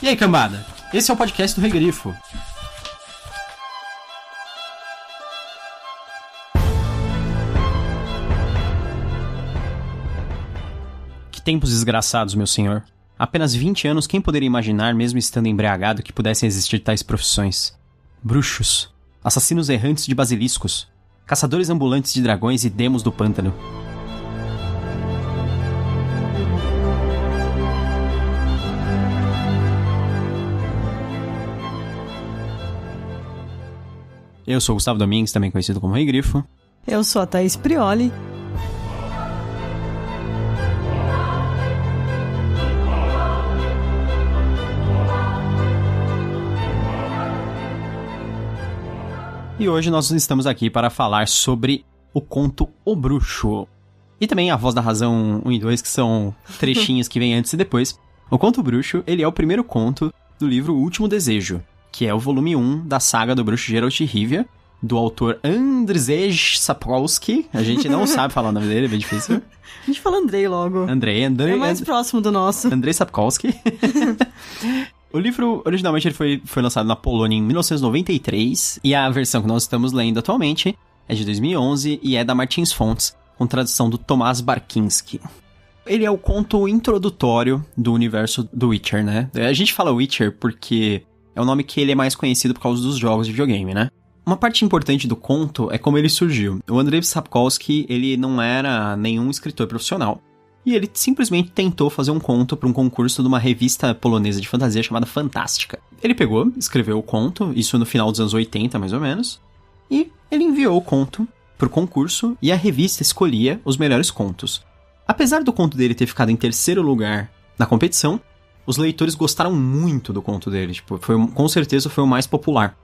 E aí, cambada? Esse é o podcast do Rei Grifo. Que tempos desgraçados, meu senhor. Apenas 20 anos, quem poderia imaginar, mesmo estando embriagado, que pudessem existir tais profissões? Bruxos, assassinos errantes de basiliscos, caçadores ambulantes de dragões e demos do pântano. Eu sou o Gustavo Domingues, também conhecido como Rei Grifo. Eu sou a Thaís Prioli. E hoje nós estamos aqui para falar sobre o conto O Bruxo. E também a Voz da Razão 1 e 2, que são trechinhos que vêm antes e depois. O conto O Bruxo, ele é o primeiro conto do livro O Último Desejo, que é o volume 1 da saga do bruxo Geralt de Rivia, do autor Andrzej Sapkowski. A gente não sabe falar o nome dele, é bem difícil. A gente fala Andrei logo. Andrei. É mais próximo do nosso. Andrzej Sapkowski. O livro, originalmente, ele foi lançado na Polônia em 1993, e a versão que nós estamos lendo atualmente é de 2011 e é da Martins Fontes, com tradução do Tomás Barkinski. Ele é o conto introdutório do universo do Witcher, né? A gente fala Witcher porque é o nome que ele é mais conhecido por causa dos jogos de videogame, né? Uma parte importante do conto é como ele surgiu. O Andrzej Sapkowski, ele não era nenhum escritor profissional, e ele simplesmente tentou fazer um conto para um concurso de uma revista polonesa de fantasia chamada Fantástica. Ele pegou, escreveu o conto, isso no final dos anos 80, mais ou menos, e ele enviou o conto pro concurso e a revista escolhia os melhores contos. Apesar do conto dele ter ficado em terceiro lugar na competição, os leitores gostaram muito do conto dele, com certeza foi o mais popular.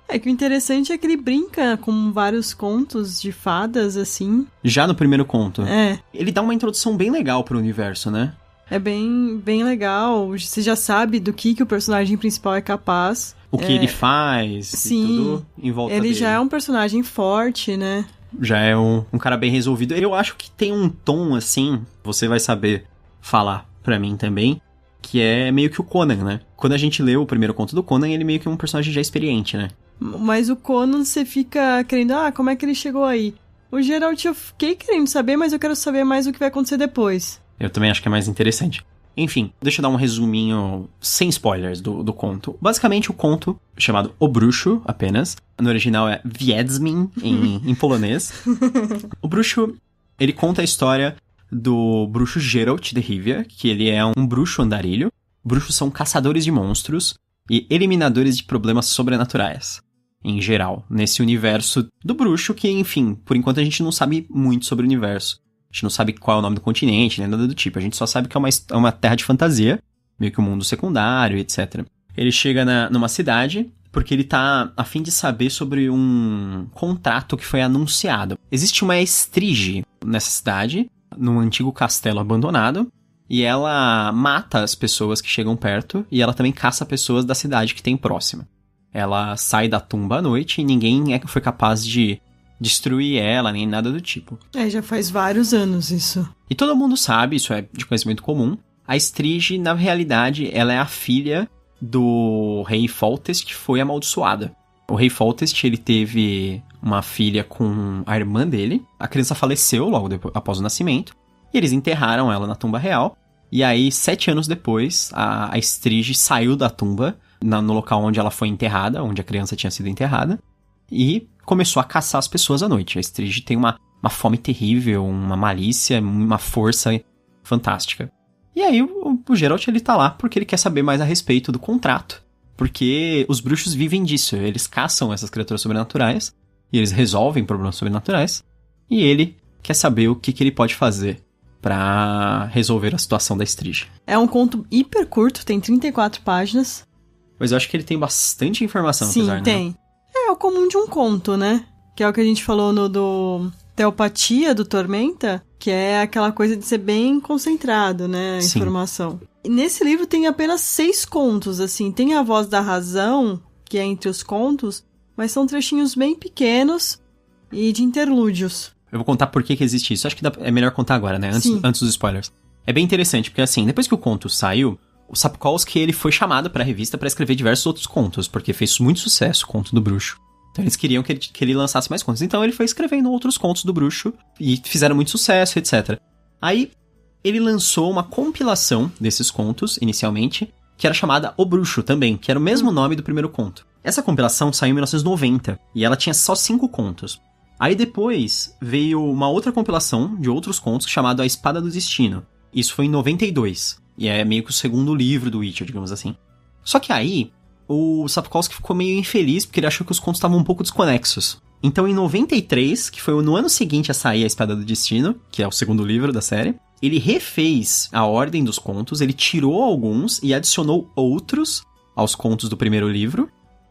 É que o interessante é que ele brinca com vários contos de fadas, assim. Já no primeiro conto. É. Ele dá uma introdução bem legal pro universo, né? É bem legal. Você já sabe do que o personagem principal é capaz. O que ele faz. Sim, e tudo em volta ele dele. já é um personagem forte, né? Já é um cara bem resolvido. Eu acho que tem um tom, assim, você vai saber falar pra mim também, que é meio que o Conan, né? Quando a gente lê o primeiro conto do Conan, ele meio que é um personagem já experiente, né? Mas o Conan, você fica querendo, como é que ele chegou aí? O Geralt, eu fiquei querendo saber, mas eu quero saber mais o que vai acontecer depois. Eu também acho que é mais interessante. Enfim, deixa eu dar um resuminho sem spoilers do conto. Basicamente, o conto, chamado O Bruxo, apenas. No original é Wiedźmin, em polonês. O Bruxo, ele conta a história do bruxo Geralt de Rivia, que ele é um bruxo andarilho. Bruxos são caçadores de monstros e eliminadores de problemas sobrenaturais, em geral, nesse universo do bruxo que, enfim, por enquanto a gente não sabe muito sobre o universo. A gente não sabe qual é o nome do continente, nem nada do tipo. A gente só sabe que é uma terra de fantasia, meio que um mundo secundário, etc. Ele chega numa cidade porque ele tá a fim de saber sobre um contrato que foi anunciado. Existe uma estrige nessa cidade, num antigo castelo abandonado, e ela mata as pessoas que chegam perto, e ela também caça pessoas da cidade que tem próxima. Ela sai da tumba à noite e ninguém foi capaz de destruir ela, nem nada do tipo. Já faz vários anos isso. E todo mundo sabe, isso é de conhecimento comum, a Estrige, na realidade, ela é a filha do rei Foltest, que foi amaldiçoada. O rei Foltest, ele teve uma filha com a irmã dele, a criança faleceu logo após o nascimento, e eles enterraram ela na tumba real, e aí, 7 anos depois, a Estrige saiu da tumba, no local onde ela foi enterrada, onde a criança tinha sido enterrada, e começou a caçar as pessoas à noite. A Estrige tem uma fome terrível, uma malícia, uma força fantástica. E aí o Geralt, ele tá lá porque ele quer saber mais a respeito do contrato, porque os bruxos vivem disso, eles caçam essas criaturas sobrenaturais, e eles resolvem problemas sobrenaturais, e ele quer saber o que ele pode fazer pra resolver a situação da Estrige. É um conto hiper curto, tem 34 páginas. Mas eu acho que ele tem bastante informação. Sim, apesar, tem. Né? É o comum de um conto, né? Que é o que a gente falou no do Teopatia, do Tormenta, que é aquela coisa de ser bem concentrado, né? A Sim. informação. E nesse livro tem apenas 6 contos, assim. Tem a Voz da Razão, que é entre os contos, mas são trechinhos bem pequenos e de interlúdios. Eu vou contar por que existe isso. Acho que é melhor contar agora, né? Antes dos spoilers. É bem interessante, porque assim, depois que o conto saiu, o Sapkowski, ele foi chamado pra revista pra escrever diversos outros contos, porque fez muito sucesso o Conto do Bruxo. Então eles queriam que ele lançasse mais contos. Então ele foi escrevendo outros contos do Bruxo e fizeram muito sucesso, etc. Aí ele lançou uma compilação desses contos, inicialmente, que era chamada O Bruxo também, que era o mesmo nome do primeiro conto. Essa compilação saiu em 1990 e ela tinha só 5 contos. Aí depois veio uma outra compilação de outros contos chamado A Espada do Destino. Isso foi em 92. E é meio que o segundo livro do Witcher, digamos assim. Só que aí, o Sapkowski ficou meio infeliz porque ele achou que os contos estavam um pouco desconexos. Então, em 93, que foi no ano seguinte a sair A Espada do Destino, que é o segundo livro da série, ele refez a ordem dos contos, ele tirou alguns e adicionou outros aos contos do primeiro livro,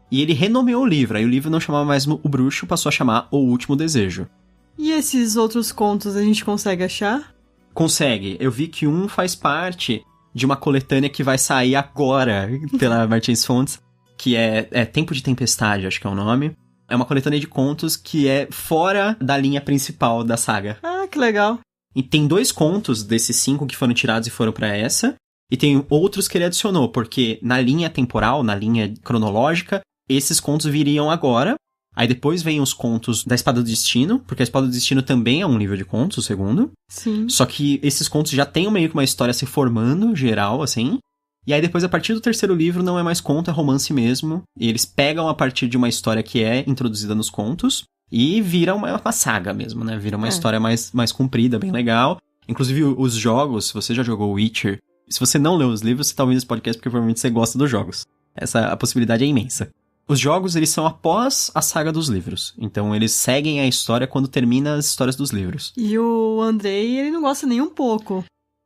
e ele renomeou o livro. Aí o livro não chamava mais O Bruxo, passou a chamar O Último Desejo. E esses outros contos a gente consegue achar? Consegue. Eu vi que um faz parte de uma coletânea que vai sair agora pela Martins Fontes, que é Tempo de Tempestade, acho que é o nome. É uma coletânea de contos que é fora da linha principal da saga. Ah, que legal. E tem 2 contos desses 5 que foram tirados e foram pra essa, e tem outros que ele adicionou, porque na linha temporal, na linha cronológica, esses contos viriam agora. Aí depois vem os contos da Espada do Destino, porque a Espada do Destino também é um livro de contos, o segundo. Sim. Só que esses contos já têm meio que uma história se formando, geral, assim. E aí depois, a partir do terceiro livro, não é mais conto, é romance mesmo. E eles pegam a partir de uma história que é introduzida nos contos e vira uma saga mesmo, né? Vira uma história mais comprida, bem legal. Inclusive, os jogos, se você já jogou Witcher, se você não leu os livros, você tá ouvindo esse podcast porque provavelmente você gosta dos jogos. A possibilidade é imensa. Os jogos, eles são após a saga dos livros. Então, eles seguem a história quando termina as histórias dos livros. E o Andrei, ele não gosta nem um pouco.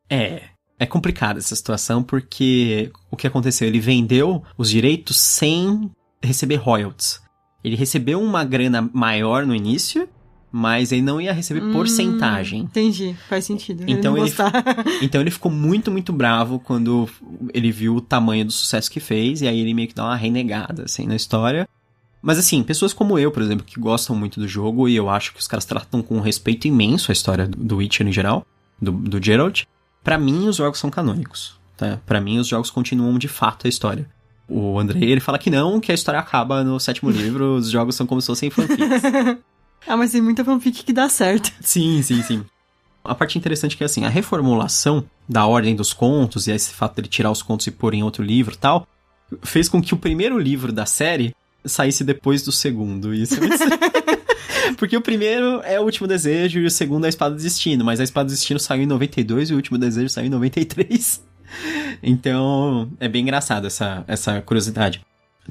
É complicada essa situação porque o que aconteceu? Ele vendeu os direitos sem receber royalties. Ele recebeu uma grana maior no início, mas ele não ia receber porcentagem. Entendi, faz sentido. Então ele ficou muito, muito bravo quando ele viu o tamanho do sucesso que fez, e aí ele meio que dá uma renegada, assim, na história. Mas assim, pessoas como eu, por exemplo, que gostam muito do jogo, e eu acho que os caras tratam com um respeito imenso a história do Witcher em geral, do Geralt, pra mim os jogos são canônicos, tá? Pra mim os jogos continuam de fato a história. O Andrei, ele fala que não, que a história acaba no 7º livro, os jogos são como se fossem fanfics. Ah, mas tem muita fanfic que dá certo. Sim. A parte interessante é que, assim, a reformulação da ordem dos contos e esse fato dele tirar os contos e pôr em outro livro e tal, fez com que o primeiro livro da série saísse depois do segundo. Isso é muito... Porque o primeiro é O Último Desejo e o segundo é A Espada do Destino, mas A Espada do Destino saiu em 92 e O Último Desejo saiu em 93. Então, é bem engraçado essa curiosidade.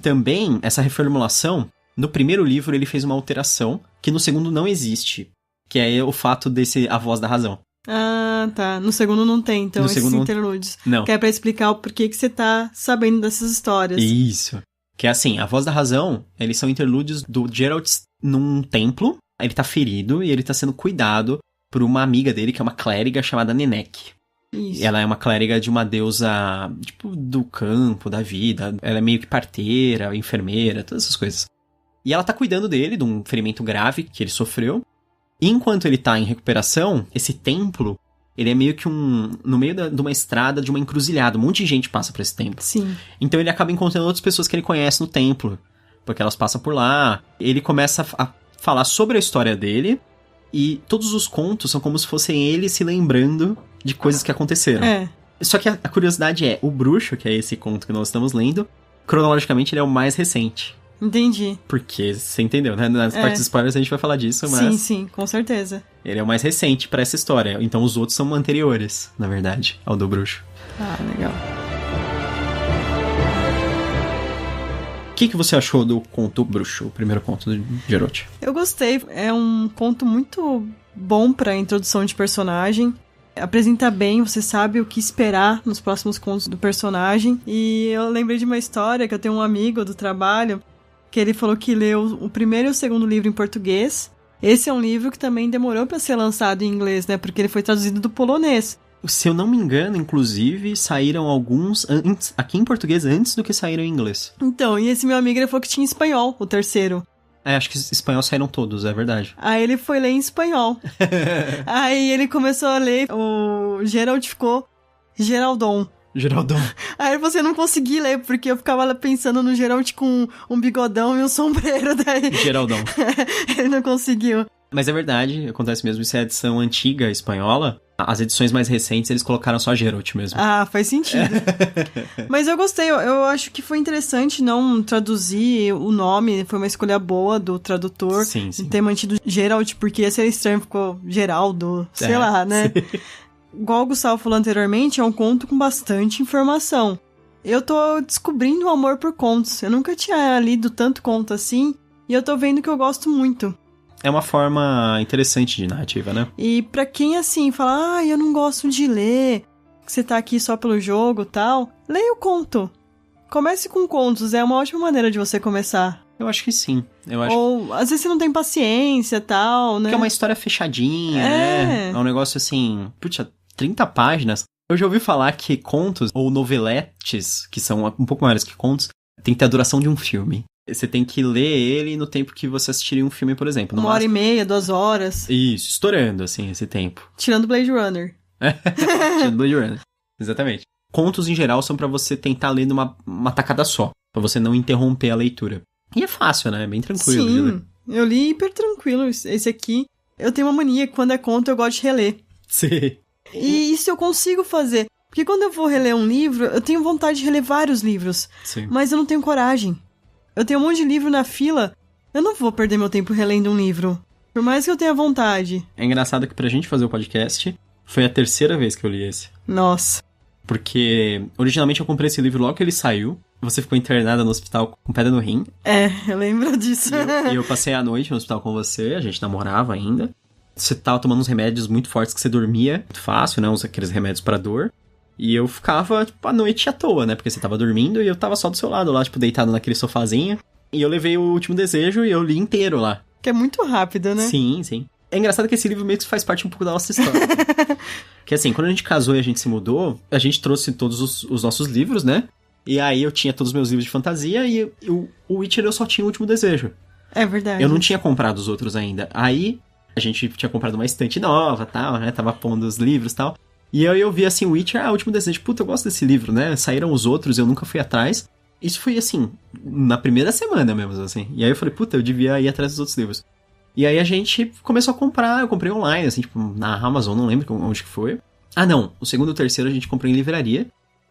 Também, essa reformulação, no primeiro livro ele fez uma alteração que no segundo não existe, que é o fato desse A Voz da Razão. Ah, tá. No segundo não tem, então, no esses segundo interlúdios. Não. Que é pra explicar o porquê que você tá sabendo dessas histórias. Isso. Que é assim, A Voz da Razão, eles são interlúdios do Geralt num templo, ele tá ferido e ele tá sendo cuidado por uma amiga dele, que é uma clériga chamada Nenek. Isso. Ela é uma clériga de uma deusa, tipo, do campo, da vida. Ela é meio que parteira, enfermeira, todas essas coisas. E ela tá cuidando dele, de um ferimento grave que ele sofreu. E enquanto ele tá em recuperação, esse templo, ele é meio que no meio de uma estrada, de uma encruzilhada. Um monte de gente passa por esse templo. Sim. Então ele acaba encontrando outras pessoas que ele conhece no templo, porque elas passam por lá. Ele começa a falar sobre a história dele, e todos os contos são como se fossem ele se lembrando de coisas que aconteceram. É. Só que a curiosidade é, o Bruxo, que é esse conto que nós estamos lendo, cronologicamente ele é o mais recente. Entendi. Porque, você entendeu, né? Nas partes de spoilers a gente vai falar disso, mas... Sim, com certeza. Ele é o mais recente pra essa história. Então os outros são anteriores, na verdade, ao do Bruxo. Ah, legal. O que você achou do conto Bruxo, o primeiro conto do Geralt? Eu gostei. É um conto muito bom pra introdução de personagem. Apresenta bem, você sabe o que esperar nos próximos contos do personagem. E eu lembrei de uma história que eu tenho um amigo do trabalho que ele falou que leu o primeiro e o segundo livro em português. Esse é um livro que também demorou pra ser lançado em inglês, né? Porque ele foi traduzido do polonês. Se eu não me engano, inclusive, saíram alguns aqui em português antes do que saíram em inglês. Então, e esse meu amigo ele falou que tinha em espanhol, o terceiro. Acho que em espanhol saíram todos, é verdade. Aí ele foi ler em espanhol. Aí ele começou a ler, o Geralt ficou Geraldon. Geraldão. Aí você não conseguia ler, porque eu ficava pensando no Geralt com um bigodão e um sombreiro, daí... Geraldão. Ele não conseguiu. Mas é verdade, acontece mesmo. Isso é a edição antiga espanhola. As edições mais recentes, eles colocaram só Geralt mesmo. Ah, faz sentido. Mas eu gostei, eu acho que foi interessante não traduzir o nome, foi uma escolha boa do tradutor. Sim. Ter mantido Geralt, porque ia ser estranho, ficou Geraldo, sei lá, né? Sim. Igual o Gustavo falou anteriormente, é um conto com bastante informação. Eu tô descobrindo o amor por contos. Eu nunca tinha lido tanto conto assim, e eu tô vendo que eu gosto muito. É uma forma interessante de narrativa, né? E pra quem, assim, fala, eu não gosto de ler, que você tá aqui só pelo jogo e tal, leia o conto. Comece com contos, é uma ótima maneira de você começar. Eu acho que sim. Ou, às vezes você não tem paciência e tal, né? Porque é uma história fechadinha, né? É um negócio assim, 30 páginas. Eu já ouvi falar que contos, ou noveletes, que são um pouco maiores que contos, tem que ter a duração de um filme. Você tem que ler ele no tempo que você assistiria um filme, por exemplo. 1h30, 2 horas. Isso, estourando, assim, esse tempo. Tirando Blade Runner. Tirando Blade Runner. Exatamente. Contos, em geral, são pra você tentar ler numa tacada só. Pra você não interromper a leitura. E é fácil, né? É bem tranquilo. Sim, eu li hiper tranquilo esse aqui. Eu tenho uma mania que quando é conto eu gosto de reler. Sim. E isso eu consigo fazer. Porque quando eu vou reler um livro, eu tenho vontade de reler vários livros. Sim. Mas eu não tenho coragem. Eu tenho um monte de livro na fila, eu não vou perder meu tempo relendo um livro. Por mais que eu tenha vontade. É engraçado que pra gente fazer o podcast, foi a 3ª vez que eu li esse. Nossa. Porque, originalmente eu comprei esse livro logo que ele saiu. Você ficou internada no hospital com pedra no rim. É, eu lembro disso. E eu passei a noite no hospital com você, a gente namorava ainda. Você tava tomando uns remédios muito fortes que você dormia muito fácil, né? Aqueles remédios pra dor. E eu ficava, a noite à toa, né? Porque você tava dormindo e eu tava só do seu lado lá, deitado naquele sofazinho. E eu levei o Último Desejo e eu li inteiro lá. Que é muito rápido, né? Sim. É engraçado que esse livro meio que faz parte um pouco da nossa história. Que assim, quando a gente casou e a gente se mudou, a gente trouxe todos os nossos livros, né? E aí eu tinha todos os meus livros de fantasia e o Witcher eu só tinha o Último Desejo. É verdade. Eu não tinha comprado os outros ainda. Aí a gente tinha comprado uma estante nova, tal, né? Tava pondo os livros e tal. E aí eu vi assim, Witcher, o Último Desejo. Puta, eu gosto desse livro, né? Saíram os outros, eu nunca fui atrás. Isso foi assim, na primeira semana mesmo, assim. E aí eu falei, puta, eu devia ir atrás dos outros livros. E aí a gente começou a comprar, eu comprei online, assim, na Amazon, não lembro onde que foi. Ah, não, o segundo e o terceiro a gente comprou em livraria.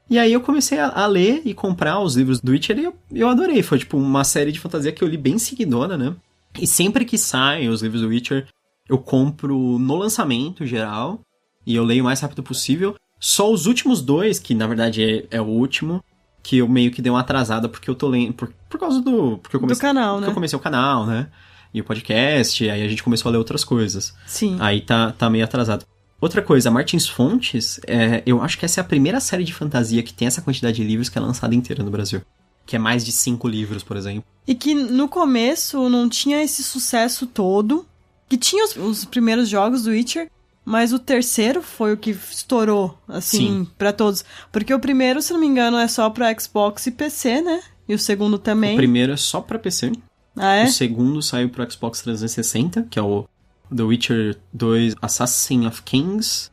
E aí eu comecei a ler e comprar os livros do Witcher e eu adorei. Foi, uma série de fantasia que eu li bem seguidona, né? E sempre que saem os livros do Witcher, eu compro no lançamento geral. E eu leio o mais rápido possível. Só os últimos 2, que na verdade é o último, que eu meio que dei uma atrasada, porque eu tô lendo... Por causa do... Porque eu comecei, do canal, né? Porque eu comecei o canal, né? E o podcast, aí a gente começou a ler outras coisas. Sim. Aí tá meio atrasado. Outra coisa, a Martins Fontes, eu acho que essa é a primeira série de fantasia que tem essa quantidade de livros que é lançada inteira no Brasil. Que é mais de 5 livros, por exemplo. E que no começo não tinha esse sucesso todo. Que tinha os primeiros jogos do Witcher, mas o terceiro foi o que estourou, assim, pra todos. Porque o primeiro, se não me engano, é só pra Xbox e PC, né? E o segundo também. O primeiro é só pra PC. Ah, é? O segundo saiu pro Xbox 360, que é o The Witcher 2 Assassin of Kings.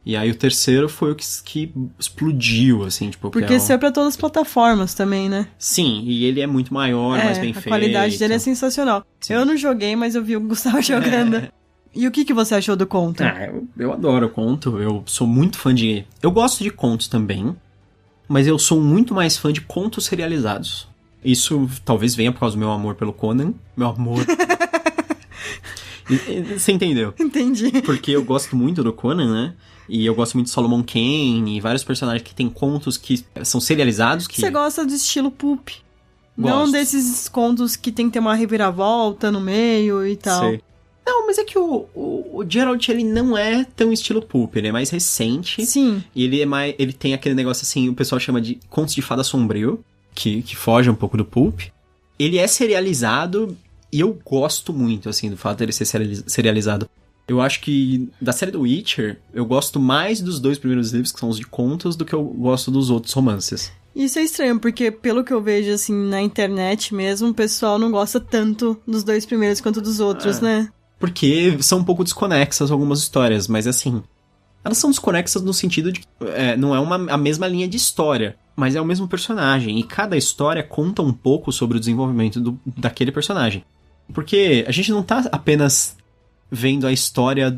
E aí o terceiro foi o que explodiu, assim, Porque saiu pra todas as plataformas também, né? Sim, e ele é muito maior, mais bem feito. A qualidade dele é sensacional. Sim. Eu não joguei, mas eu vi o Gustavo jogando. E o que você achou do conto? Eu adoro o conto, eu sou muito fã de... Eu gosto de contos também, mas eu sou muito mais fã de contos serializados. Isso talvez venha por causa do meu amor pelo Conan. Meu amor... Você entendeu? Entendi. Porque eu gosto muito do Conan, né? E eu gosto muito de Solomon Kane e vários personagens que tem contos que são serializados. Você gosta do estilo pulp. Gosto. Não desses contos que tem que ter uma reviravolta no meio e tal. Sei. Não, mas é que o Geralt, ele não é tão estilo pulp, ele é mais recente. Sim. E ele tem aquele negócio assim, o pessoal chama de contos de fada sombrio, que foge um pouco do pulp. Ele é serializado e eu gosto muito, assim, do fato dele ser serializado. Eu acho que da série do Witcher, eu gosto mais dos 2 primeiros livros, que são os de contos, do que eu gosto dos outros romances. Isso é estranho, porque pelo que eu vejo, assim, na internet mesmo, o pessoal não gosta tanto dos 2 primeiros quanto dos outros, né? Porque são um pouco desconexas algumas histórias, mas assim, elas são desconexas no sentido de que não é a mesma linha de história, mas é o mesmo personagem, e cada história conta um pouco sobre o desenvolvimento daquele personagem. Porque a gente não tá apenas vendo a história,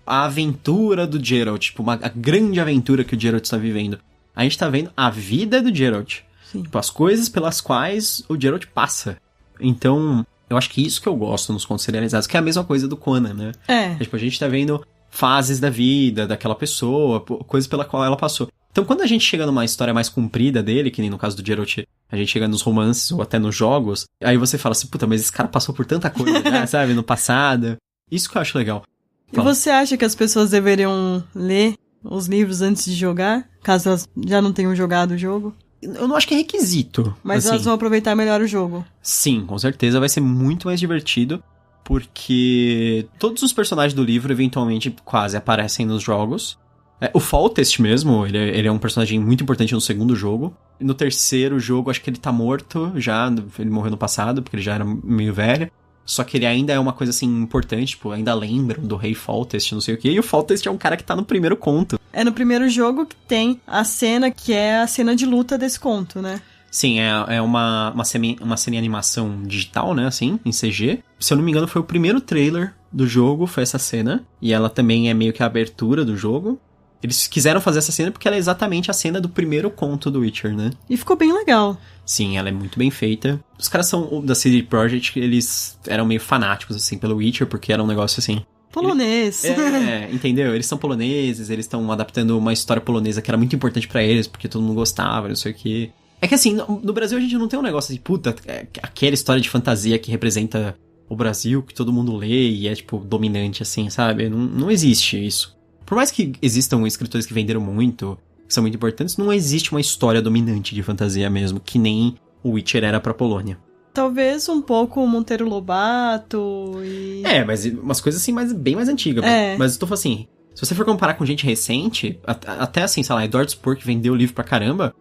a aventura do Geralt, tipo, a grande aventura que o Geralt está vivendo. A gente tá vendo a vida do Geralt. Sim. Tipo, as coisas pelas quais o Geralt passa. Então, eu acho que isso que eu gosto nos contos serializados, que é a mesma coisa do Conan, né? Tipo, a gente tá vendo fases da vida daquela pessoa, coisas pela qual ela passou. Então, quando a gente chega numa história mais comprida dele, que nem no caso do Geralt, a gente chega nos romances ou até nos jogos, aí você fala assim, puta, mas esse cara passou por tanta coisa, né, sabe, no passado. Isso que eu acho legal. E você acha que as pessoas deveriam ler os livros antes de jogar, caso elas já não tenham jogado o jogo? Eu não acho que é requisito. Mas assim, elas vão aproveitar melhor o jogo. Sim, com certeza vai ser muito mais divertido, porque todos os personagens do livro eventualmente quase aparecem nos jogos. O Foltest mesmo, ele é um personagem muito importante no segundo jogo. No terceiro jogo, acho que ele tá morto já, ele morreu no passado, porque ele já era meio velho. Só que ele ainda é uma coisa, assim, importante, tipo, ainda lembram do Rei Foltest, não sei o quê. E o Foltest é um cara que tá no primeiro conto. É no primeiro jogo que tem a cena que é a cena de luta desse conto, né? Sim, é uma semi-animação digital, né, assim, em CG. Se eu não me engano, foi o primeiro trailer do jogo, foi essa cena. E ela também é meio que a abertura do jogo. Eles quiseram fazer essa cena porque ela é exatamente a cena do primeiro conto do Witcher, né? E ficou bem legal. Sim, ela é muito bem feita. Os caras são da CD Projekt, eles eram meio fanáticos, assim, pelo Witcher, porque era um negócio assim... Polonês. Entendeu? Eles são poloneses, eles estão adaptando uma história polonesa que era muito importante pra eles, porque todo mundo gostava, não sei o quê. É que assim, no Brasil a gente não tem um negócio assim, puta, aquela história de fantasia que representa o Brasil, que todo mundo lê e é, tipo, dominante, assim, sabe? Não existe isso. Por mais que existam escritores que venderam muito, que são muito importantes, não existe uma história dominante de fantasia mesmo, que nem o Witcher era pra Polônia. Talvez um pouco Monteiro Lobato e... mas umas coisas assim, bem mais antigas. Mas eu tô falando assim, se você for comparar com gente recente, até assim, sei lá, Edward Spurr, que vendeu o livro pra caramba...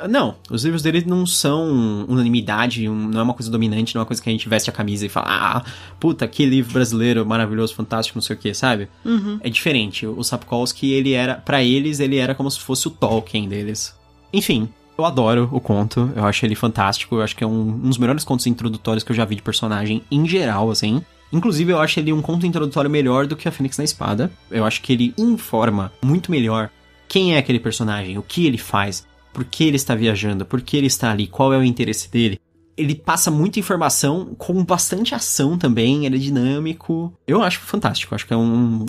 Não, os livros dele não são unanimidade, não é uma coisa dominante, não é uma coisa que a gente veste a camisa e fala, puta, que livro brasileiro, maravilhoso, fantástico, não sei o que, sabe? Uhum. É diferente, o Sapkowski, pra eles, ele era como se fosse o Tolkien deles. Enfim, eu adoro o conto, eu acho ele fantástico, eu acho que é um dos melhores contos introdutórios que eu já vi de personagem em geral, assim. Inclusive, eu acho ele um conto introdutório melhor do que a Fênix na Espada. Eu acho que ele informa muito melhor quem é aquele personagem, o que ele faz, por que ele está viajando, por que ele está ali, qual é o interesse dele. Ele passa muita informação com bastante ação também, ele é dinâmico. Eu acho fantástico, acho que é um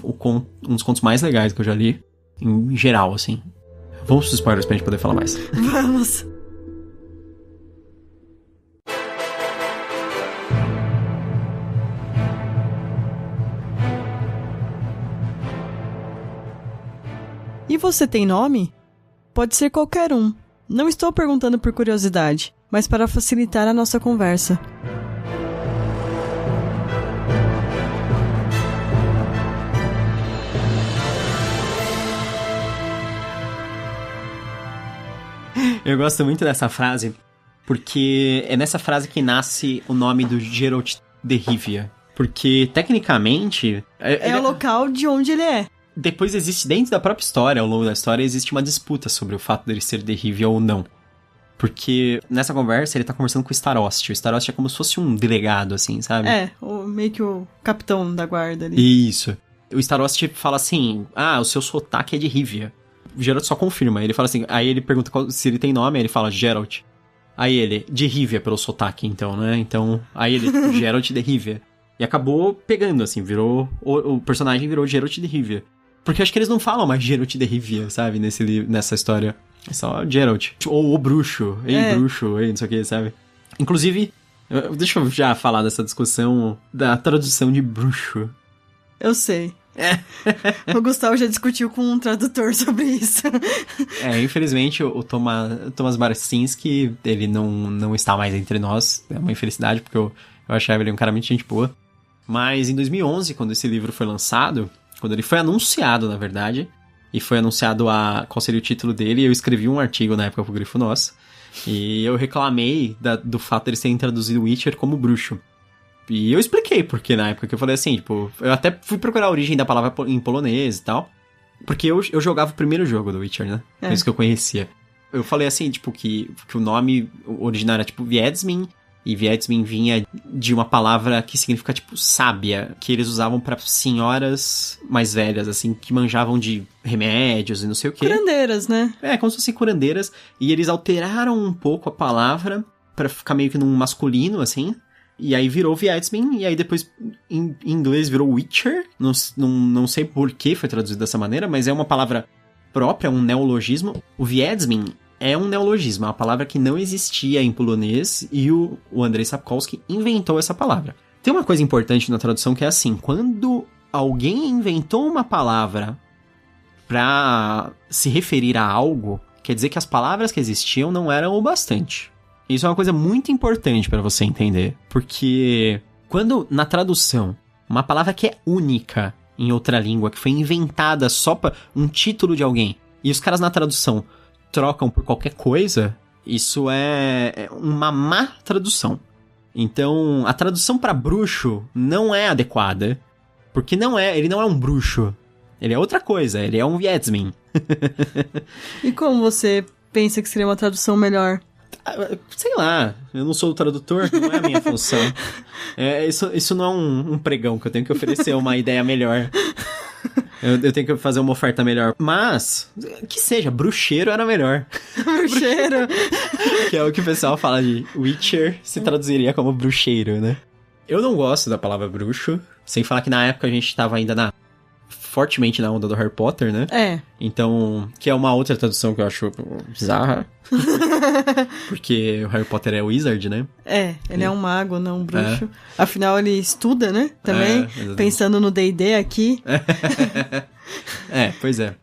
dos contos mais legais que eu já li, em geral, assim. Vamos pros spoilers pra gente poder falar mais. Vamos! E você tem nome? Pode ser qualquer um. Não estou perguntando por curiosidade, mas para facilitar a nossa conversa. Eu gosto muito dessa frase, porque é nessa frase que nasce o nome do Geralt de Rivia. Porque, tecnicamente... É o local de onde ele é. Depois existe, dentro da própria história, ao longo da história, existe uma disputa sobre o fato dele ser de Rivia ou não. Porque nessa conversa ele tá conversando com o Starost. O Starost é como se fosse um delegado, assim, sabe? Meio que o capitão da guarda ali. Isso. O Starost fala assim, o seu sotaque é de Rivia. O Geralt só confirma, ele fala assim, aí ele pergunta se ele tem nome, aí ele fala Geralt. Aí ele, de Rivia pelo sotaque, então, né? Então, aí ele, Geralt de Rivia. E acabou pegando, assim, virou... O personagem virou Geralt de Rivia. Porque acho que eles não falam mais Geralt de Rivia, sabe? Nessa história. É só Geralt. Ou o bruxo. Ei, bruxo. Ei, não sei o que, sabe? Inclusive, deixa eu já falar dessa discussão da tradução de bruxo. Eu sei. O Gustavo já discutiu com um tradutor sobre isso. Infelizmente, o Thomas Barcinski, ele não está mais entre nós. É uma infelicidade, porque eu achava ele um cara muito gente boa. Mas em 2011, quando esse livro foi lançado... Quando ele foi anunciado, na verdade, e foi anunciado qual seria o título dele, eu escrevi um artigo na época pro Grifo Nosso, e eu reclamei do fato de eles terem traduzido Witcher como bruxo. E eu expliquei porque na época que eu falei assim, tipo, eu até fui procurar a origem da palavra em polonês e tal, Porque eu jogava o primeiro jogo do Witcher, né? É isso que eu conhecia. Eu falei assim, tipo, que o nome original era, tipo, Viedsmin. E Viedsmin vinha de uma palavra que significa, tipo, sábia. Que eles usavam pra senhoras mais velhas, assim, que manjavam de remédios e não sei o quê. Curandeiras, né? Como se fossem curandeiras. E eles alteraram um pouco a palavra pra ficar meio que num masculino, assim. E aí virou Viedsmin, e aí depois em inglês virou Witcher. Não sei por que foi traduzido dessa maneira, mas é uma palavra própria, um neologismo. O Viedsmin é um neologismo, é uma palavra que não existia em polonês, e o Andrzej Sapkowski inventou essa palavra. Tem uma coisa importante na tradução que é assim, quando alguém inventou uma palavra pra se referir a algo, quer dizer que as palavras que existiam não eram o bastante. Isso é uma coisa muito importante pra você entender, porque quando na tradução, uma palavra que é única em outra língua, que foi inventada só pra um título de alguém, e os caras na tradução trocam por qualquer coisa, isso é uma má tradução. Então, a tradução pra bruxo não é adequada, porque ele não é um bruxo, ele é outra coisa, ele é um Viedsmin. E como você pensa que seria uma tradução melhor? Sei lá, eu não sou o tradutor, não é a minha função. Isso não é um pregão que eu tenho que oferecer uma ideia melhor. Eu tenho que fazer uma oferta melhor. Mas, que seja, bruxeiro era melhor. Bruxeiro. Que é o que o pessoal fala de Witcher, se traduziria como bruxeiro, né? Eu não gosto da palavra bruxo, sem falar que na época a gente tava ainda fortemente na onda do Harry Potter, né? Então, que é uma outra tradução que eu acho bizarra. Porque o Harry Potter é wizard, né? Ele é um mago, não um bruxo. Afinal, ele estuda, né? Também, pensando no D&D aqui. Pois é.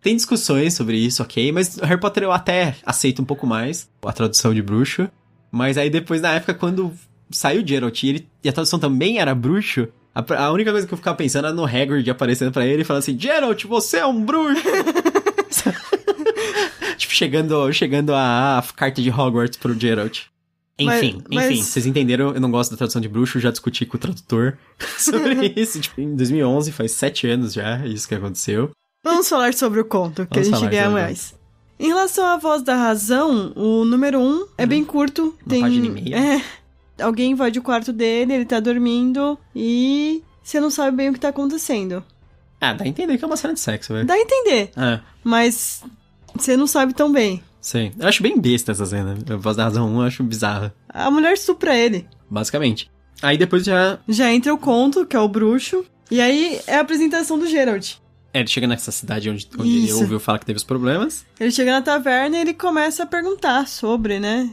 Tem discussões sobre isso, ok, mas Harry Potter eu até aceito um pouco mais a tradução de bruxo. Mas aí depois, na época, quando saiu o Geralt e a tradução também era bruxo, a única coisa que eu ficava pensando era no Hagrid aparecendo pra ele e falando assim, Geralt, você é um bruxo! Tipo, chegando a carta de Hogwarts pro Geralt. Enfim, vocês entenderam, eu não gosto da tradução de bruxo, já discuti com o tradutor sobre isso. Tipo, em 2011, faz 7 anos já, isso que aconteceu. Vamos falar sobre o conto, que a gente ganha mais. Em relação à voz da razão, o número 1 é bem curto. Uma página e meia. Alguém invade o quarto dele, ele tá dormindo e você não sabe bem o que tá acontecendo. Dá a entender que é uma cena de sexo, velho. Dá a entender. Mas você não sabe tão bem. Sim. Eu acho bem besta essa cena. A voz da razão 1 eu acho bizarra. A mulher estupra ele. Basicamente. Aí depois já entra o conto, que é o bruxo. E aí é a apresentação do Geralt. Ele chega nessa cidade onde ele ouviu falar que teve os problemas. Ele chega na taverna e ele começa a perguntar sobre, né?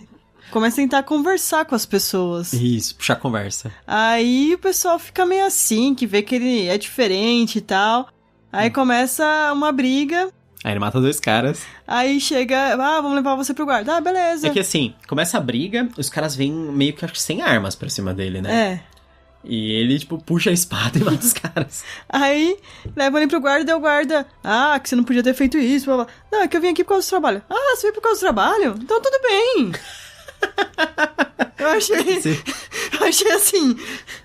Começa a tentar conversar com as pessoas. Isso, puxar conversa. Aí o pessoal fica meio assim, que vê que ele é diferente e tal. Aí começa uma briga. Aí ele mata 2 caras. Aí chega, vamos levar você pro guarda. Beleza. É que assim, começa a briga, os caras vêm meio que acho que sem armas pra cima dele, né? E ele, tipo, puxa a espada e mata os caras. Aí, leva ele pro guarda e o guarda... que você não podia ter feito isso, blá, blá. Não, é que eu vim aqui por causa do trabalho. Você veio por causa do trabalho? Então tudo bem. Eu achei assim...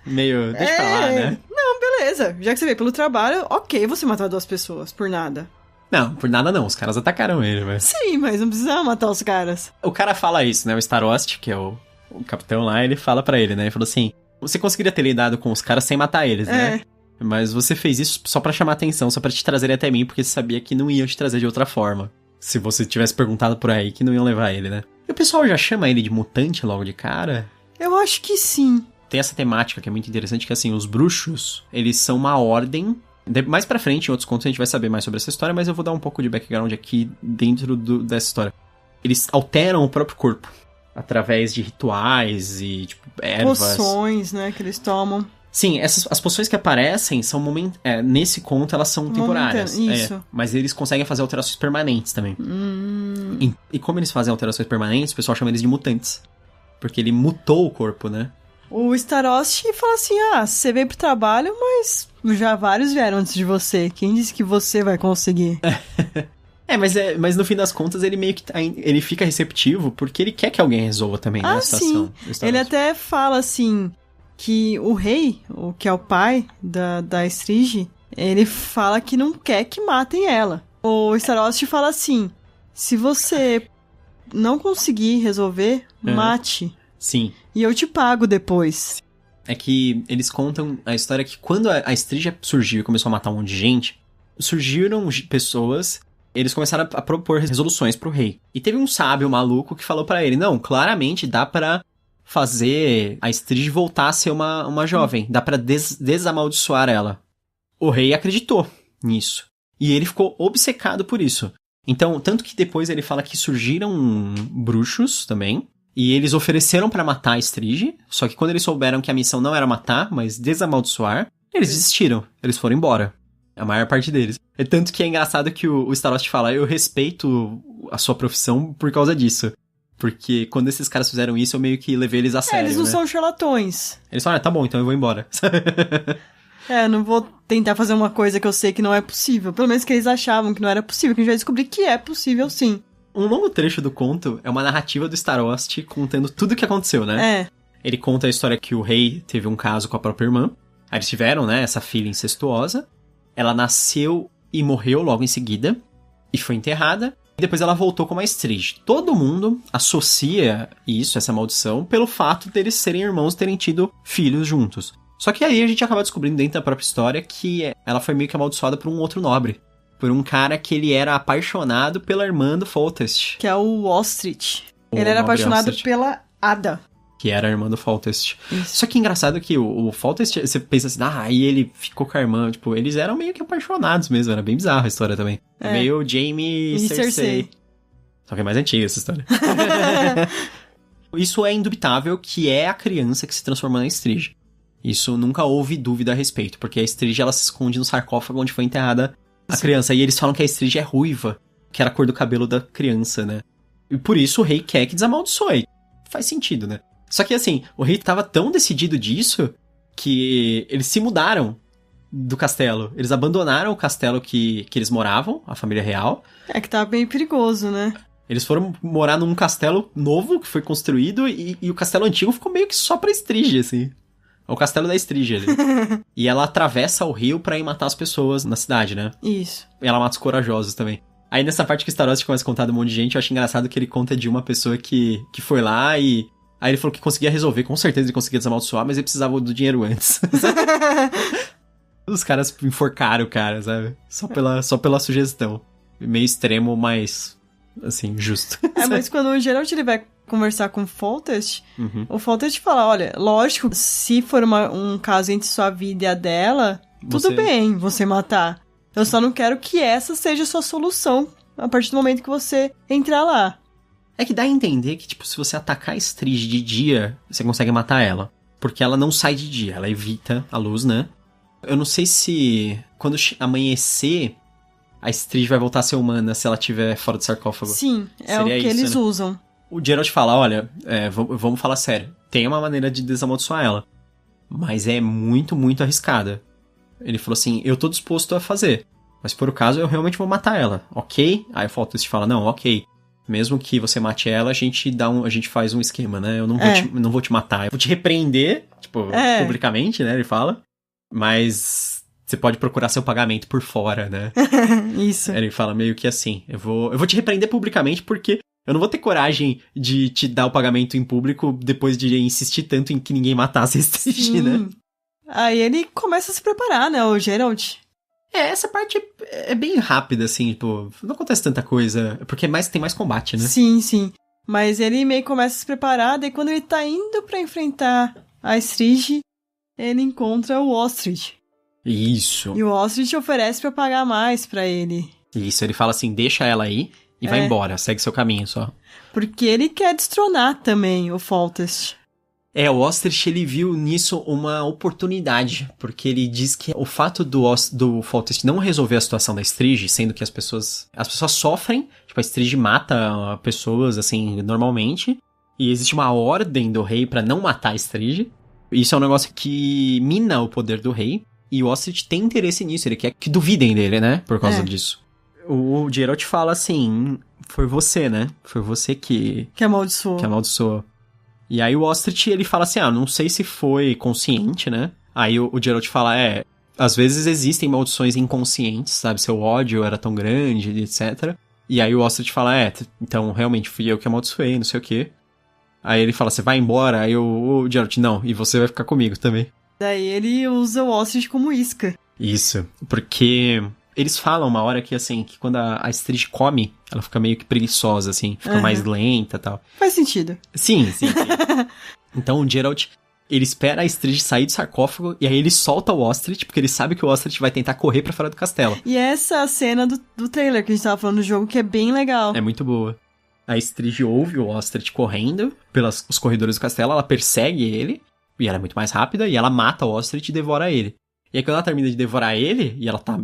Meio, deixa pra lá, né? Não, beleza. Já que você veio pelo trabalho, ok, você matar 2 pessoas, por nada. Não, por nada não, os caras atacaram ele, mas... Sim, mas não precisava matar os caras. O cara fala isso, né, o Starost, que é o capitão lá, ele fala pra ele, né, ele falou assim, você conseguiria ter lidado com os caras sem matar eles, né? Mas você fez isso só pra chamar atenção, só pra te trazer até mim, porque você sabia que não iam te trazer de outra forma. Se você tivesse perguntado por aí, que não iam levar ele, né? E o pessoal já chama ele de mutante logo de cara? Eu acho que sim. Tem essa temática que é muito interessante, que assim, os bruxos, eles são uma ordem... Mais pra frente, em outros contos, a gente vai saber mais sobre essa história, mas eu vou dar um pouco de background aqui dentro dessa história. Eles alteram o próprio corpo, através de rituais e, tipo, ervas. Poções, né, que eles tomam. Sim, as poções que aparecem são nesse conto, elas são temporárias. Isso. Mas eles conseguem fazer alterações permanentes também. E como eles fazem alterações permanentes, o pessoal chama eles de mutantes. Porque ele mutou o corpo, né? O Starost fala assim, você veio pro trabalho, mas já vários vieram antes de você. Quem disse que você vai conseguir? Mas no fim das contas ele meio que ele fica receptivo porque ele quer que alguém resolva também, né, a situação. Sim. Ele até fala assim, que o rei, que é o pai da Estríge, ele fala que não quer que matem ela. O Starost fala assim, se você não conseguir resolver, mate. Sim. E eu te pago depois. É que eles contam a história que quando a Estrígia surgiu e começou a matar um monte de gente, surgiram pessoas, eles começaram a propor resoluções pro rei. E teve um sábio maluco que falou pra ele, não, claramente dá pra fazer a Estrígia voltar a ser uma jovem, dá pra desamaldiçoar ela. O rei acreditou nisso. E ele ficou obcecado por isso. Então, tanto que depois ele fala que surgiram bruxos também, e eles ofereceram pra matar a Estrígia, só que quando eles souberam que a missão não era matar, mas desamaldiçoar, eles desistiram, eles foram embora. A maior parte deles. É tanto que é engraçado que o Starost fala, eu respeito a sua profissão por causa disso. Porque quando esses caras fizeram isso, eu meio que levei eles a sério, eles não né? são charlatões. Eles falaram, tá bom, então eu vou embora. Eu não vou tentar fazer uma coisa que eu sei que não é possível. Pelo menos que eles achavam que não era possível, que a gente vai descobrir que é possível sim. Um longo trecho do conto é uma narrativa do Starost contando tudo o que aconteceu, né? Ele conta a história que o rei teve um caso com a própria irmã. Aí eles tiveram, né, essa filha incestuosa. Ela nasceu e morreu logo em seguida. E foi enterrada. E depois ela voltou como a Estrígia. Todo mundo associa isso, essa maldição, pelo fato deles serem irmãos e terem tido filhos juntos. Só que aí a gente acaba descobrindo dentro da própria história que ela foi meio que amaldiçoada por um outro nobre. Por um cara que ele era apaixonado pela irmã do Foltest. Que é o Ostrich. Ele era apaixonado pela Ada. Que era a irmã do Foltest. Isso. Só que engraçado que o Foltest, você pensa assim, aí ele ficou com a irmã. Tipo, eles eram meio que apaixonados mesmo. Era bem bizarra a história também. Meio Jaime e Cersei. Só que é mais antiga essa história. Isso é indubitável que é a criança que se transformou na Estrígia. Isso nunca houve dúvida a respeito. Porque a Estrígia, ela se esconde no sarcófago onde foi enterrada a criança. E eles falam que a Estrígia é ruiva, que era a cor do cabelo da criança, né? E por isso o rei quer que desamaldiçoe. Faz sentido, né? Só que assim, o rei tava tão decidido disso que eles se mudaram do castelo. Eles abandonaram o castelo que eles moravam, a família real. É que tava bem perigoso, né? Eles foram morar num castelo novo que foi construído e o castelo antigo ficou meio que só pra Estrígia, assim. É o castelo da Estrígia ali. E ela atravessa o rio pra ir matar as pessoas na cidade, né? Isso. E ela mata os corajosos também. Aí nessa parte que o Starost começa a contar de um monte de gente, eu acho engraçado que ele conta de uma pessoa que foi lá e... Aí ele falou que conseguia resolver, com certeza ele conseguia desamaldiçoar, mas ele precisava do dinheiro antes. Os caras enforcaram o cara, sabe? Só pela sugestão. Meio extremo, mas, assim, justo. Mas quando o Geralt ele vai conversar com o Foltest, o Foltest fala, olha, lógico, se for um caso entre sua vida e a dela, tudo bem você matar. Eu só não quero que essa seja a sua solução a partir do momento que você entrar lá. É que dá a entender que, tipo, se você atacar a Estrígia de dia, você consegue matar ela. Porque ela não sai de dia, ela evita a luz, né? Eu não sei se quando amanhecer, a Estrígia vai voltar a ser humana se ela estiver fora do sarcófago. Sim, é o que eles usam. O Geralt fala, olha, vamos falar sério. Tem uma maneira de desamaldiçoar ela. Mas é muito, muito arriscada. Ele falou assim, eu tô disposto a fazer. Mas por o caso, eu realmente vou matar ela, ok? Aí o Foltest fala, não, ok. Mesmo que você mate ela, a gente faz um esquema, né? Eu não vou te matar. Eu vou te repreender, tipo, publicamente, né? Ele fala. Mas você pode procurar seu pagamento por fora, né? Isso. Ele fala meio que assim, eu vou te repreender publicamente porque eu não vou ter coragem de te dar o pagamento em público depois de insistir tanto em que ninguém matasse a Estrígia, né? Aí ele começa a se preparar, né, o Geralt? Essa parte é bem rápida, assim, tipo, não acontece tanta coisa, porque tem mais combate, né? Sim, sim. Mas ele meio que começa a se preparar, daí quando ele tá indo pra enfrentar a Estrígia, ele encontra o Ostrich. Isso. E o Ostrich oferece pra pagar mais pra ele. Isso, ele fala assim, deixa ela aí e vai embora, segue seu caminho só. Porque ele quer destronar também o Foltest. O Ostrich, ele viu nisso uma oportunidade, porque ele diz que o fato do Foltest não resolver a situação da Estrígia, sendo que as pessoas sofrem, tipo, a Estrígia mata pessoas, assim, normalmente, e existe uma ordem do rei pra não matar a Estrígia. Isso é um negócio que mina o poder do rei, e o Ostrich tem interesse nisso, ele quer que duvidem dele, né, por causa disso. O Geralt fala assim, foi você, né, foi você que amaldiçoou. E aí o Ostrich, ele fala assim, não sei se foi consciente, né? Aí o Geralt fala, Às vezes existem maldições inconscientes, sabe? Seu ódio era tão grande, etc. E aí o Ostrich fala, então realmente fui eu que amaldiçoei, não sei o quê. Aí ele fala, você vai embora? Aí o Geralt, não, e você vai ficar comigo também. Daí ele usa o Ostrich como isca. Isso, porque eles falam uma hora que, assim, que quando a Estrid come, ela fica meio que preguiçosa, assim, fica mais lenta e tal. Faz sentido. Sim. Então o Geralt, ele espera a Estrid sair do sarcófago e aí ele solta o Ostrich, porque ele sabe que o Ostrich vai tentar correr pra fora do castelo. E essa cena do trailer que a gente tava falando do jogo, que é bem legal. É muito boa. A Estrid ouve o Ostrich correndo pelos corredores do castelo, ela persegue ele, e ela é muito mais rápida, e ela mata o Ostrich e devora ele. E aí quando ela termina de devorar ele, e ela tá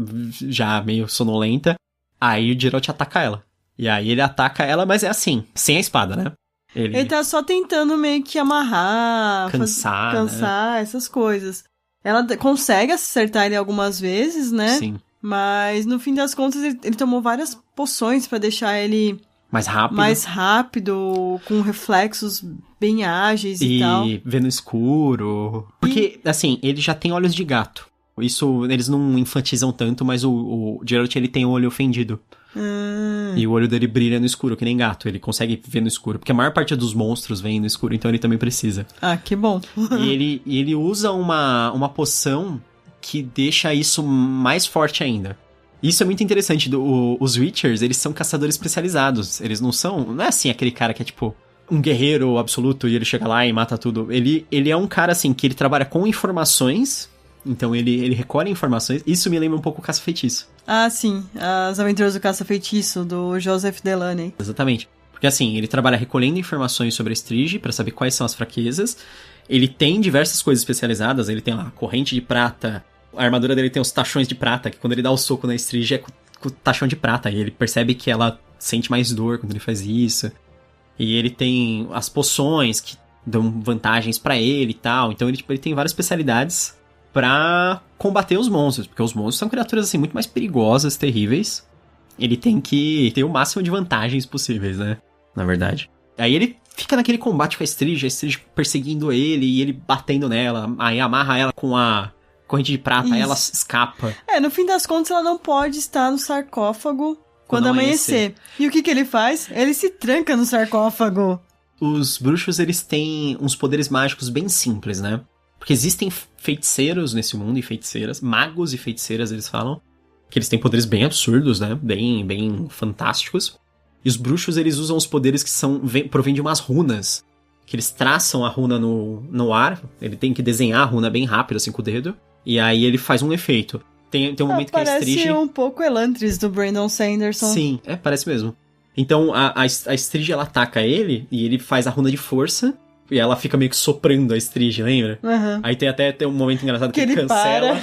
já meio sonolenta, aí o Geralt ataca ela. E aí ele ataca ela, mas é assim, sem a espada, né? Ele tá só tentando meio que amarrar, cansar, né? Essas coisas. Ela consegue acertar ele algumas vezes, né? Sim. Mas no fim das contas ele tomou várias poções pra deixar ele mais rápido, com reflexos bem ágeis e tal. E ver no escuro. Porque, assim, ele já tem olhos de gato. Isso eles não enfatizam tanto, mas o Geralt, ele tem o olho fendido. E o olho dele brilha no escuro, que nem gato. Ele consegue ver no escuro. Porque a maior parte dos monstros vem no escuro, então ele também precisa. Ah, que bom. E ele usa uma poção que deixa isso mais forte ainda. Isso é muito interessante. Os Witchers, eles são caçadores especializados. Eles não é assim aquele cara que é tipo um guerreiro absoluto e ele chega lá e mata tudo. Ele é um cara assim que ele trabalha com informações. Então ele recolhe informações. Isso me lembra um pouco o Caça-Feitiço. Ah, sim. As Aventuras do Caça-Feitiço, do Joseph Delaney. Exatamente. Porque assim, ele trabalha recolhendo informações sobre a Estrid pra saber quais são as fraquezas. Ele tem diversas coisas especializadas. Ele tem lá a corrente de prata. A armadura dele tem os tachões de prata, que quando ele dá o soco na Estrid é com o tachão de prata. E ele percebe que ela sente mais dor quando ele faz isso. E ele tem as poções que dão vantagens pra ele e tal. Então ele tem várias especialidades pra combater os monstros, porque os monstros são criaturas assim muito mais perigosas, terríveis. Ele tem que ter o máximo de vantagens possíveis, né? Na verdade. Aí ele fica naquele combate com a Estrid perseguindo ele e ele batendo nela, aí amarra ela com a corrente de prata, aí ela escapa. No fim das contas ela não pode estar no sarcófago quando amanhecer. E o que ele faz? Ele se tranca no sarcófago. Os bruxos, eles têm uns poderes mágicos bem simples, né? Porque existem feiticeiros nesse mundo e feiticeiras, magos e feiticeiras, eles falam, que eles têm poderes bem absurdos, né? Bem fantásticos. E os bruxos, eles usam os poderes que provêm de umas runas, que eles traçam a runa no ar, ele tem que desenhar a runa bem rápido, assim, com o dedo, e aí ele faz um efeito. Tem um momento que a Estrid... Parece um pouco Elantris, do Brandon Sanderson. Sim, parece mesmo. Então, a Estrid, ela ataca ele, e ele faz a runa de força, e ela fica meio que soprando a Estrid, lembra? Uhum. Aí tem um momento engraçado que ele cancela.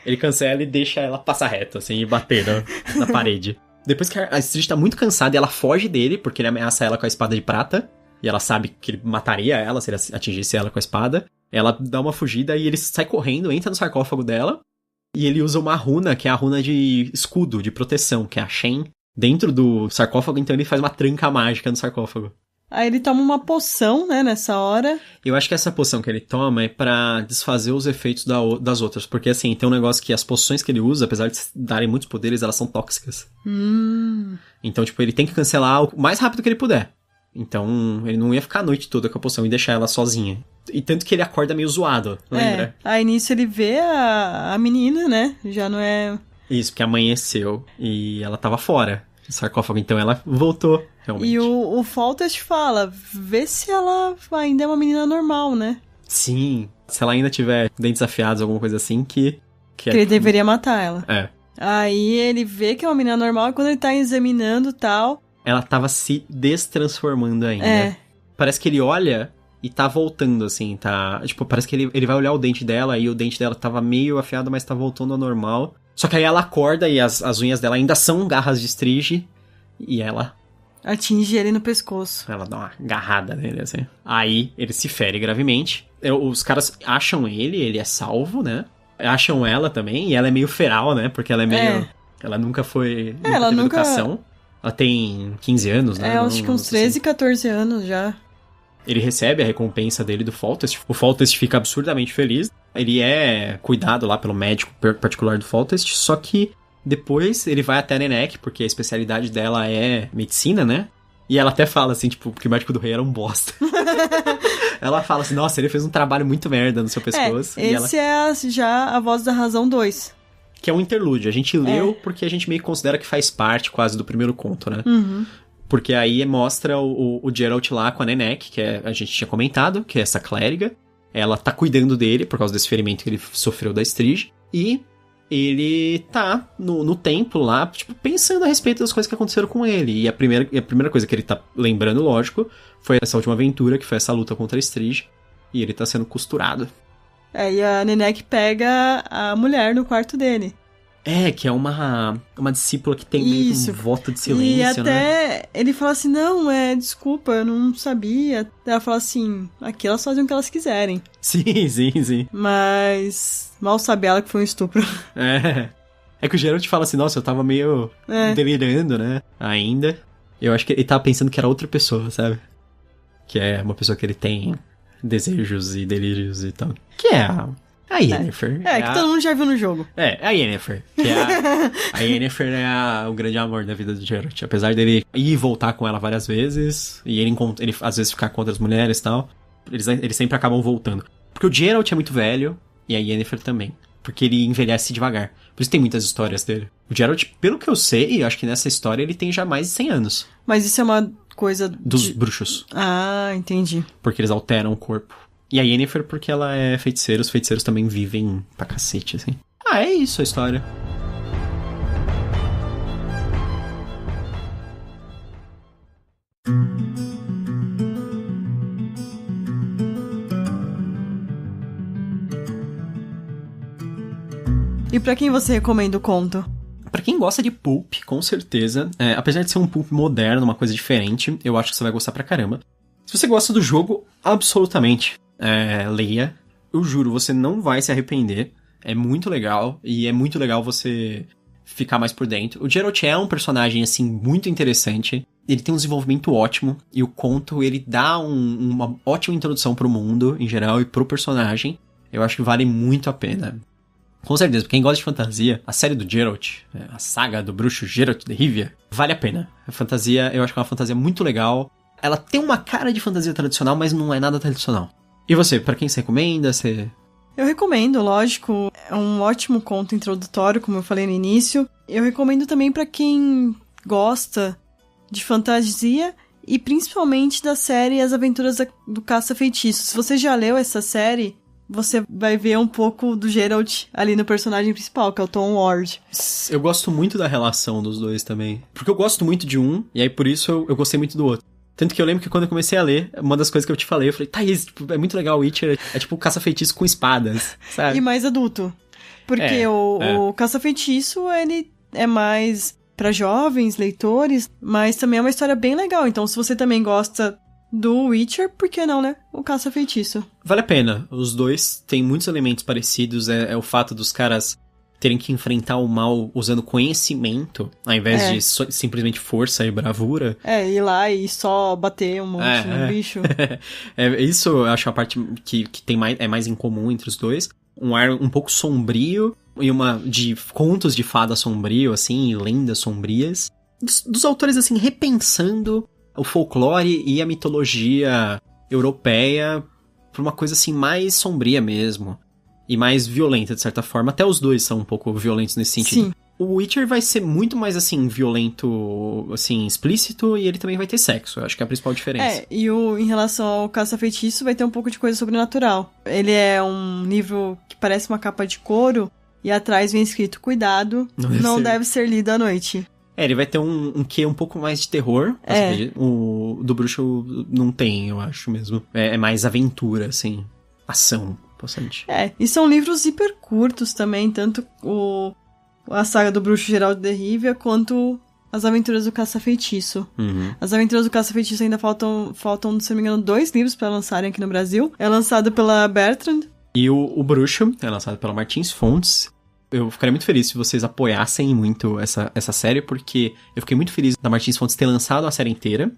Ele cancela e deixa ela passar reto, assim, e bater na parede. Depois que a Estrid tá muito cansada, ela foge dele, porque ele ameaça ela com a espada de prata. E ela sabe que ele mataria ela se ele atingisse ela com a espada. Ela dá uma fugida e ele sai correndo, entra no sarcófago dela. E ele usa uma runa, que é a runa de escudo, de proteção, que é a Shen, dentro do sarcófago. Então ele faz uma tranca mágica no sarcófago. Aí ele toma uma poção, né, nessa hora. Eu acho que essa poção que ele toma é pra desfazer os efeitos das outras. Porque, assim, tem um negócio que as poções que ele usa, apesar de darem muitos poderes, elas são tóxicas. Então, tipo, ele tem que cancelar o mais rápido que ele puder. Então, ele não ia ficar a noite toda com a poção e deixar ela sozinha. E tanto que ele acorda meio zoado, lembra? Aí nisso ele vê a menina, né? Já não é... Isso, porque amanheceu e ela tava fora do sarcófago. Então, ela voltou. Realmente. E o Foltest fala, vê se ela ainda é uma menina normal, né? Sim, se ela ainda tiver dentes afiados, alguma coisa assim, que ele deveria matar ela. É. Aí ele vê que é uma menina normal e quando ele tá examinando e tal... Ela tava se destransformando ainda. Parece que ele olha e tá voltando, assim, tá... Tipo, parece que ele vai olhar o dente dela e o dente dela tava meio afiado, mas tá voltando ao normal. Só que aí ela acorda e as unhas dela ainda são garras de Estrid e ela... atinge ele no pescoço. Ela dá uma agarrada nele, assim. Aí, ele se fere gravemente. Os caras acham ele é salvo, né? Acham ela também, e ela é meio feral, né? Porque ela é meio... Ela nunca foi... ela teve nunca... educação. Ela tem 15 anos, né? Acho que uns 13, 14 anos já. Ele recebe a recompensa dele do Foltest. O Foltest fica absurdamente feliz. Ele é cuidado lá pelo médico particular do Foltest, só que depois ele vai até a Nenec, porque a especialidade dela é medicina, né? E ela até fala assim, tipo, que o médico do rei era um bosta. Ela fala assim, nossa, ele fez um trabalho muito merda no seu pescoço. Esse é já a Voz da Razão 2. Que é um interlúdio. A gente leu porque a gente meio que considera que faz parte quase do primeiro conto, né? Uhum. Porque aí mostra o Geralt lá com a Nenec, que a gente tinha comentado, que é essa clériga. Ela tá cuidando dele por causa desse ferimento que ele sofreu da Strige. E ele tá no templo lá, tipo, pensando a respeito das coisas que aconteceram com ele. E a primeira coisa que ele tá lembrando, lógico, foi essa última aventura, que foi essa luta contra a Strige. E ele tá sendo costurado. E a Nenec pega a mulher no quarto dele. Que é uma discípula que tem meio que um voto de silêncio, e até né? Ele fala assim, não, desculpa, eu não sabia. Ela fala assim, aqui elas fazem o que elas quiserem. Sim. Mas mal sabe ela que foi um estupro. É que o Geralt fala assim, nossa, eu tava meio delirando, né? Ainda. Eu acho que ele tava pensando que era outra pessoa, sabe? Que é uma pessoa que ele tem desejos e delírios e tal. Que é a Yennefer. Que todo mundo já viu no jogo. A Yennefer. Que a Yennefer é o grande amor da vida do Geralt. Apesar dele ir e voltar com ela várias vezes, e ele às vezes ficar com outras mulheres e tal, eles sempre acabam voltando. Porque o Geralt é muito velho, e a Yennefer também. Porque ele envelhece devagar. Por isso tem muitas histórias dele. O Geralt, pelo que eu sei, eu acho que nessa história ele tem já mais de 100 anos. Mas isso é uma coisa... Dos bruxos. Ah, entendi. Porque eles alteram o corpo. E a Yennefer porque ela é feiticeira, os feiticeiros também vivem pra cacete, assim. É isso a história. E pra quem você recomenda o conto? Pra quem gosta de pulp, com certeza. Apesar de ser um pulp moderno, uma coisa diferente, eu acho que você vai gostar pra caramba. Se você gosta do jogo, absolutamente. Leia. Eu juro, você não vai se arrepender. É muito legal. E é muito legal você ficar mais por dentro. O Geralt é um personagem, assim, muito interessante. Ele tem um desenvolvimento ótimo. E o conto, ele dá uma ótima introdução pro mundo, em geral, e pro personagem. Eu acho que vale muito a pena. Com certeza, pra quem gosta de fantasia, a série do Geralt, a saga do bruxo Geralt de Rivia, vale a pena. A fantasia, eu acho que é uma fantasia muito legal. Ela tem uma cara de fantasia tradicional, mas não é nada tradicional. E você, pra quem você recomenda? Eu recomendo, lógico. É um ótimo conto introdutório, como eu falei no início. Eu recomendo também pra quem gosta de fantasia e principalmente da série As Aventuras do Caça-Feitiços. Se você já leu essa série, você vai ver um pouco do Geralt ali no personagem principal, que é o Tom Ward. Eu gosto muito da relação dos dois também. Porque eu gosto muito de um, e aí por isso eu gostei muito do outro. Tanto que eu lembro que quando eu comecei a ler, uma das coisas que eu te falei, eu falei, Thaís, é muito legal o Witcher, é tipo caça-feitiço com espadas, sabe? E mais adulto. Porque o caça-feitiço, ele é mais pra jovens, leitores, mas também é uma história bem legal. Então, se você também gosta do Witcher, por que não, né? O caça-feitiço. Vale a pena. Os dois têm muitos elementos parecidos. É o fato dos caras terem que enfrentar o mal usando conhecimento, ao invés de simplesmente força e bravura. Ir lá e só bater um monte no bicho. Isso eu acho a parte que tem mais em comum entre os dois. Um ar um pouco sombrio e de contos de fada sombrio, assim, e lendas sombrias. Dos autores, assim, repensando o folclore e a mitologia europeia por uma coisa, assim, mais sombria mesmo. E mais violenta, de certa forma. Até os dois são um pouco violentos nesse sentido. Sim. O Witcher vai ser muito mais, assim, violento, assim, explícito, e ele também vai ter sexo. Eu acho que é a principal diferença. E em relação ao Caça-Feitiço, vai ter um pouco de coisa sobrenatural. Ele é um livro que parece uma capa de couro, e atrás vem escrito, cuidado, não deve ser lido à noite. Ele vai ter um quê um pouco mais de terror. O do bruxo não tem, eu acho mesmo. É mais aventura, assim, ação. E são livros hiper curtos também, tanto a saga do Bruxo Geralt de Rivia, quanto As Aventuras do Caça-Feitiço. Uhum. As Aventuras do Caça-Feitiço ainda faltam, se não me engano, 2 livros pra lançarem aqui no Brasil. É lançado pela Bertrand. E o Bruxo é lançado pela Martins Fontes. Eu ficaria muito feliz se vocês apoiassem muito essa série, porque eu fiquei muito feliz da Martins Fontes ter lançado a série inteira.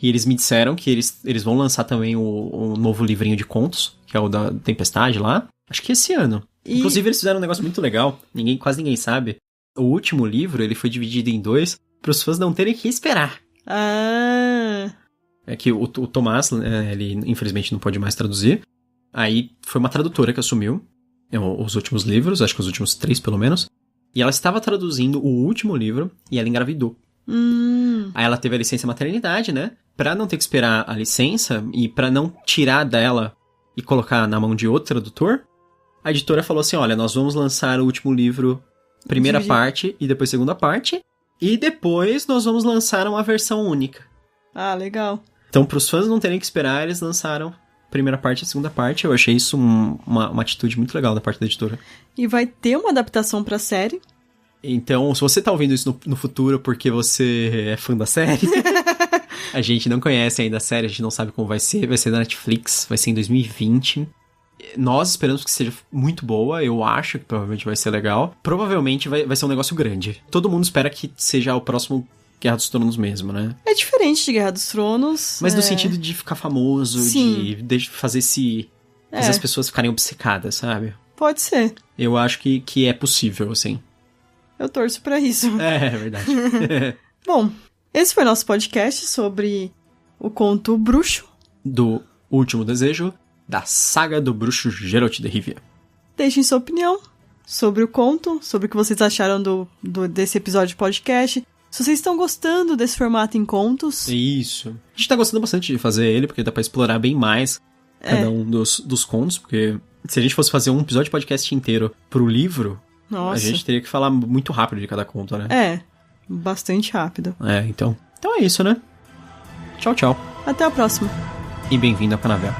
E eles me disseram que eles vão lançar também o novo livrinho de contos, que é o da Tempestade lá. Acho que esse ano. Inclusive, eles fizeram um negócio muito legal. Quase ninguém sabe. O último livro, ele foi dividido em 2 para os fãs não terem que esperar. Ah. É que o Tomás, ele infelizmente não pode mais traduzir. Aí foi uma tradutora que assumiu os últimos livros, acho que os últimos 3 pelo menos. E ela estava traduzindo o último livro e ela engravidou. Aí ela teve a licença maternidade, né? Pra não ter que esperar a licença e pra não tirar dela e colocar na mão de outro tradutor, a editora falou assim, olha, nós vamos lançar o último livro, primeira parte e depois segunda parte, e depois nós vamos lançar uma versão única. Ah, legal. Então, pros fãs não terem que esperar, eles lançaram a primeira parte e a segunda parte. Eu achei isso uma atitude muito legal da parte da editora. E vai ter uma adaptação pra série? Então, se você tá ouvindo isso no futuro porque você é fã da série, a gente não conhece ainda a série, a gente não sabe como vai ser da Netflix, vai ser em 2020. Nós esperamos que seja muito boa, eu acho que provavelmente vai ser legal. Provavelmente vai ser um negócio grande. Todo mundo espera que seja o próximo Guerra dos Tronos mesmo, né? É diferente de Guerra dos Tronos. Mas no sentido de ficar famoso, Sim. de fazer fazer as pessoas ficarem obcecadas, sabe? Pode ser. Eu acho que é possível, assim. Eu torço pra isso. É verdade. Bom, esse foi nosso podcast sobre o conto Bruxo. Do Último Desejo, da saga do bruxo Geralt de Rivia. Deixem sua opinião sobre o conto, sobre o que vocês acharam desse episódio de podcast. Se vocês estão gostando desse formato em contos. Isso. A gente tá gostando bastante de fazer ele, porque dá pra explorar bem mais cada um dos contos, porque se a gente fosse fazer um episódio de podcast inteiro pro livro, a gente teria que falar muito rápido de cada conto, né? É, bastante rápido. Então é isso, né? Tchau, tchau. Até a próxima. E bem-vindo a Canavel.